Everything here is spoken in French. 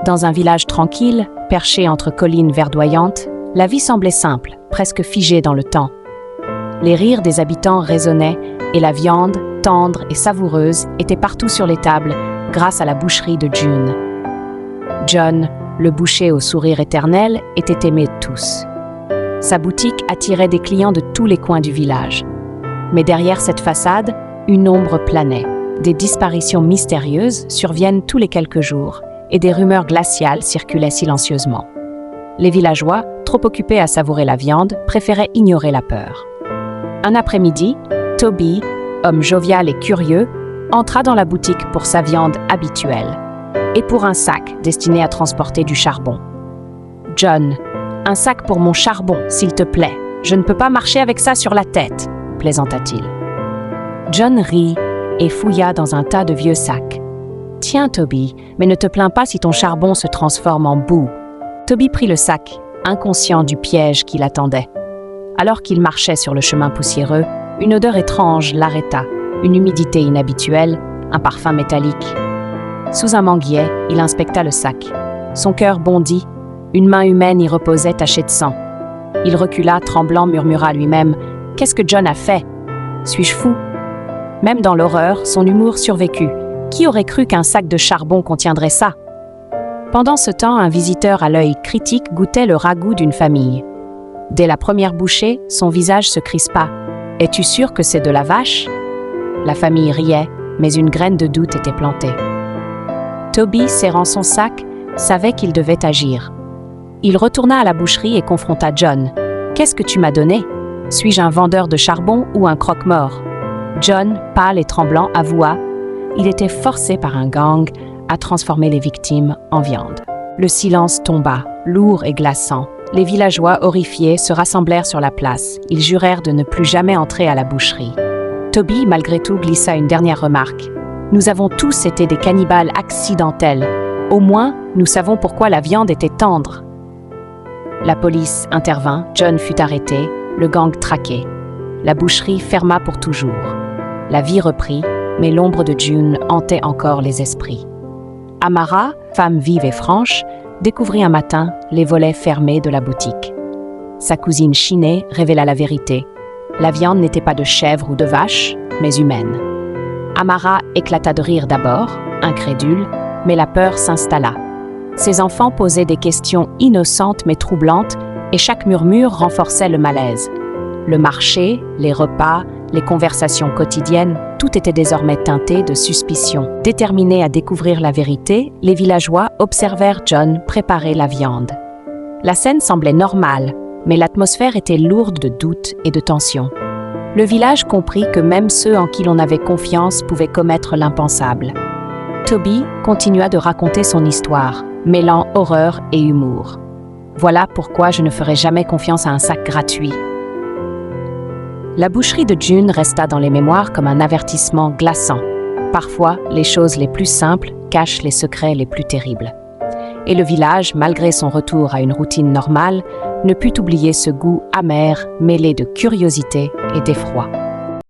Dans un village tranquille, perché entre collines verdoyantes, la vie semblait simple, presque figée dans le temps. Les rires des habitants résonnaient et la viande, tendre et savoureuse, était partout sur les tables grâce à la boucherie de June. John, le boucher au sourire éternel, était aimé de tous. Sa boutique attirait des clients de tous les coins du village. Mais derrière cette façade, une ombre planait. Des disparitions mystérieuses surviennent tous les quelques jours et des rumeurs glaciales circulaient silencieusement. Les villageois, trop occupés à savourer la viande, préféraient ignorer la peur. Un après-midi, Toby, homme jovial et curieux, entra dans la boutique pour sa viande habituelle et pour un sac destiné à transporter du charbon. « John, un sac pour mon charbon, s'il te plaît. Je ne peux pas marcher avec ça sur la tête, » plaisanta-t-il. John rit et fouilla dans un tas de vieux sacs. « Tiens, Toby, mais ne te plains pas si ton charbon se transforme en boue. » Toby prit le sac, inconscient du piège qui l'attendait. Alors qu'il marchait sur le chemin poussiéreux, une odeur étrange l'arrêta, une humidité inhabituelle, un parfum métallique. Sous un manguier, il inspecta le sac. Son cœur bondit, une main humaine y reposait tachée de sang. Il recula, tremblant, murmura à lui-même « Qu'est-ce que John a fait? Suis-je fou ?» Même dans l'horreur, son humour survécut. Qui aurait cru qu'un sac de charbon contiendrait ça? Pendant ce temps, un visiteur à l'œil critique goûtait le ragoût d'une famille. Dès la première bouchée, son visage se crispa. « Es-tu sûr que c'est de la vache ?» La famille riait, mais une graine de doute était plantée. Toby, serrant son sac, savait qu'il devait agir. Il retourna à la boucherie et confronta John. « Qu'est-ce que tu m'as donné? Suis-je un vendeur de charbon ou un croque-mort ?» John, pâle et tremblant, avoua. Il était forcé par un gang à transformer les victimes en viande. Le silence tomba, lourd et glaçant. Les villageois, horrifiés, se rassemblèrent sur la place. Ils jurèrent de ne plus jamais entrer à la boucherie. Toby, malgré tout, glissa une dernière remarque. « Nous avons tous été des cannibales accidentels. Au moins, nous savons pourquoi la viande était tendre. » La police intervint, John fut arrêté, le gang traqué. La boucherie ferma pour toujours. La vie reprit, mais l'ombre de June hantait encore les esprits. Amara, femme vive et franche, découvrit un matin les volets fermés de la boutique. Sa cousine Chinée révéla la vérité. La viande n'était pas de chèvre ou de vache, mais humaine. Amara éclata de rire d'abord, incrédule, mais la peur s'installa. Ses enfants posaient des questions innocentes mais troublantes, et chaque murmure renforçait le malaise. Le marché, les repas, les conversations quotidiennes, tout était désormais teinté de suspicion. Déterminés à découvrir la vérité, les villageois observèrent John préparer la viande. La scène semblait normale, mais l'atmosphère était lourde de doutes et de tensions. Le village comprit que même ceux en qui l'on avait confiance pouvaient commettre l'impensable. Toby continua de raconter son histoire, mêlant horreur et humour. Voilà pourquoi je ne ferai jamais confiance à un sac gratuit. La boucherie de June resta dans les mémoires comme un avertissement glaçant. Parfois, les choses les plus simples cachent les secrets les plus terribles. Et le village, malgré son retour à une routine normale, ne put oublier ce goût amer mêlé de curiosité et d'effroi.